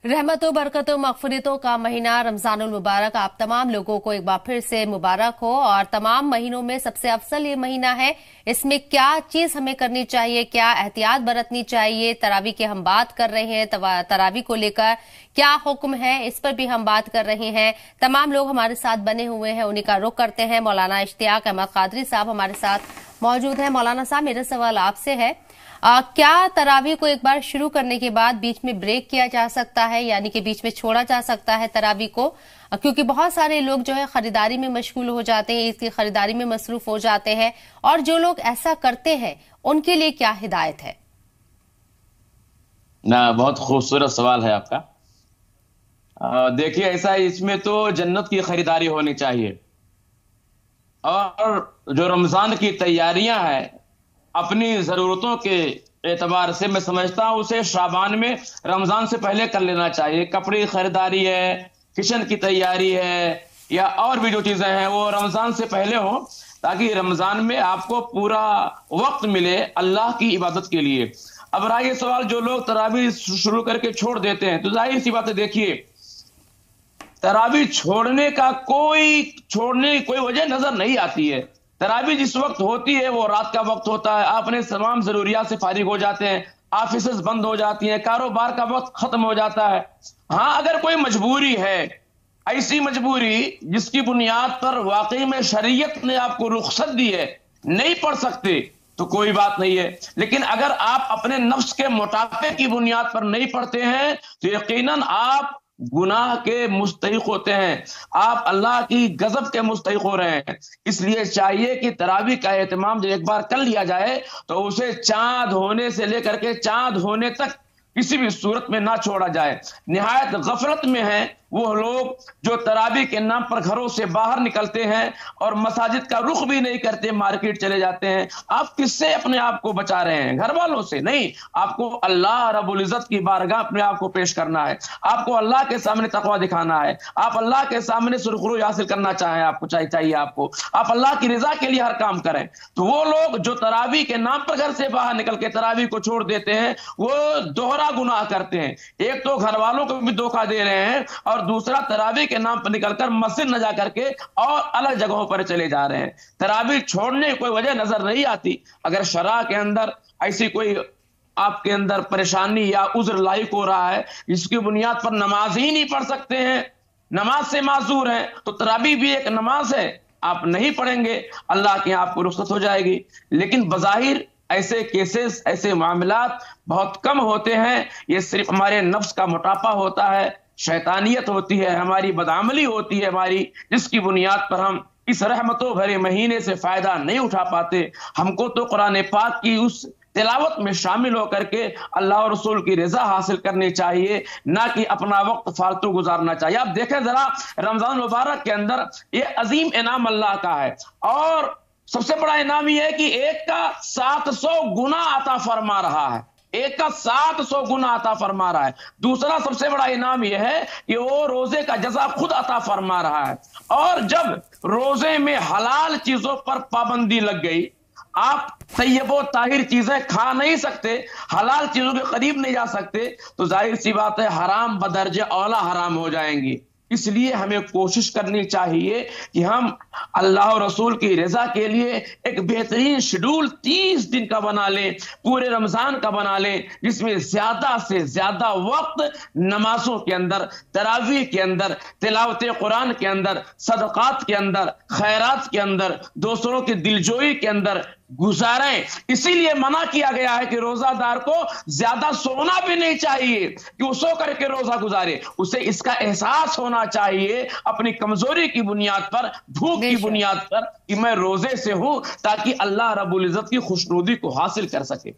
रहमतों बरकतों मग़फ़िरतों का महीना रमज़ानुल मुबारक आप तमाम लोगों को एक बार फिर से मुबारक हो। और तमाम महीनों में सबसे अफजल ये महीना है। इसमें क्या चीज हमें करनी चाहिए, क्या एहतियात बरतनी चाहिए, तरावी की हम बात कर रहे हैं। तरावी को लेकर क्या हुक्म है, इस पर भी हम बात कर रहे हैं। तमाम लोग हमारे साथ बने हुए हैं, उन्हीं का रुख करते हैं। मौलाना इश्तियाक अहमद कादरी साहब हमारे साथ मौजूद हैं। मौलाना साहब, मेरा सवाल आपसे है, क्या तरावी को एक बार शुरू करने के बाद बीच में ब्रेक किया जा सकता है, यानी कि बीच में छोड़ा जा सकता है तरावी को? क्योंकि बहुत सारे लोग जो है खरीदारी में मशगूल हो जाते हैं, इसकी खरीदारी में मसरूफ हो जाते हैं, और जो लोग ऐसा करते हैं उनके लिए क्या हिदायत है? ना, बहुत खूबसूरत सवाल है आपका। देखिए, ऐसा है, इसमें तो जन्नत की खरीदारी होनी चाहिए, और जो रमजान की तैयारियां हैं अपनी जरूरतों के एतबार से मैं समझता हूं उसे शाबान में रमजान से पहले कर लेना चाहिए। कपड़े की खरीदारी है, किचन की तैयारी है, या और भी जो चीजें हैं वो रमजान से पहले हो, ताकि रमजान में आपको पूरा वक्त मिले अल्लाह की इबादत के लिए। अब रहा ये सवाल, जो लोग तरावी शुरू करके छोड़ देते हैं, तो जाहिर सी बात है, देखिए, तरावी छोड़ने की कोई वजह नजर नहीं आती है। तरावी जिस वक्त होती है वो रात का वक्त होता है, आप अपने तमाम जरूरियात से फारिग हो जाते हैं, ऑफिस बंद हो जाती हैं, कारोबार का वक्त खत्म हो जाता है। हाँ, अगर कोई मजबूरी है, ऐसी मजबूरी जिसकी बुनियाद पर वाकई में शरीयत ने आपको रुख्सत दी है, नहीं पढ़ सकते तो कोई बात नहीं है। लेकिन अगर आप अपने नफ्स के मोटापे की बुनियाद पर नहीं पढ़ते हैं तो यकीनन आप गुनाह के मुस्तहिक होते हैं, आप अल्लाह की गजब के मुस्तहिक हो रहे हैं। इसलिए चाहिए कि तरावी का एहतमाम जब एक बार कर लिया जाए तो उसे चांद होने से लेकर के चांद होने तक किसी भी सूरत में ना छोड़ा जाए। निहायत गफलत में है वो लोग जो तरावी के नाम पर घरों से बाहर निकलते हैं और मसाजिद का रुख भी नहीं करते, मार्केट चले जाते हैं। आप किससे अपने आप को बचा रहे हैं? घर वालों से नहीं, आपको अल्लाह रब्बुल इज्जत की बारगाह अपने आप को पेश करना है, आपको अल्लाह के सामने तकवा दिखाना है, आप अल्लाह के सामने सुरखुरू हासिल करना चाहें, आपको चाहिए आपको आप अल्लाह की रजा के लिए हर काम करें। तो वो लोग जो तरावी के नाम पर घर से बाहर निकल के तरावी को छोड़ देते हैं, वो दोहरा गुनाह करते हैं। एक तो घर वालों को भी धोखा दे रहे हैं, और दूसरा तरावी के नाम पर निकलकर मस्जिद न जा करके और अलग जगहों पर चले जा रहे हैं। तरावी छोड़ने की कोई वजह नजर नहीं आती। अगर शरा के अंदर ऐसी कोई आपके अंदर परेशानी या उज़्र लाइक हो रहा है जिसकी बुनियाद पर नमाज ही नहीं पढ़ सकते हैं, नमाज से माजूर हैं, तो तरावी भी एक नमाज है, आप नहीं पढ़ेंगे, अल्लाह के आपको रुख्सत हो जाएगी। लेकिन बज़ाहिर ऐसे केसेस, ऐसे मामलात बहुत कम होते हैं। ये सिर्फ हमारे नफ्स का मोटापा होता है, शैतानियत होती है, हमारी बदअमली होती है हमारी, जिसकी बुनियाद पर हम इस रहमतों भरे महीने से फायदा नहीं उठा पाते। हमको तो कुरान पाक की उस तिलावत में शामिल होकर के अल्लाह और रसूल की रजा हासिल करनी चाहिए, ना कि अपना वक्त फालतू गुजारना चाहिए। आप देखें जरा, रमजान मुबारक के अंदर ये अजीम इनाम अल्लाह का है, और सबसे बड़ा इनाम यह है कि एक का 700 गुना अता फरमा रहा है, एक का 700 गुना अता फरमा रहा है। दूसरा सबसे बड़ा इनाम यह है कि वो रोजे का जजा खुद अता फरमा रहा है। और जब रोजे में हलाल चीजों पर पाबंदी लग गई, आप तैयबो ताहिर चीजें खा नहीं सकते, हलाल चीजों के करीब नहीं जा सकते, तो जाहिर सी बात है हराम बदर्जे औला हराम हो जाएंगी। इसलिए हमें कोशिश करनी चाहिए कि हम अल्लाह और रसूल की रजा के लिए एक बेहतरीन शेड्यूल 30 दिन का बना लें, पूरे रमजान का बना लें, जिसमें ज्यादा से ज्यादा वक्त नमाजों के अंदर, तरावी के अंदर, तिलावत कुरान के अंदर, सदकात के अंदर, खैरात के अंदर, दूसरों की दिलजोई के अंदर गुजारें। इसीलिए मना किया गया है कि रोजादार को ज्यादा सोना भी नहीं चाहिए कि वो सो करके रोजा गुजारे, उसे इसका एहसास होना चाहिए अपनी कमजोरी की बुनियाद पर, भूख की बुनियाद पर, कि मैं रोजे से हूं, ताकि अल्लाह रब्बुल इज्जत की खुशनुदी को हासिल कर सके।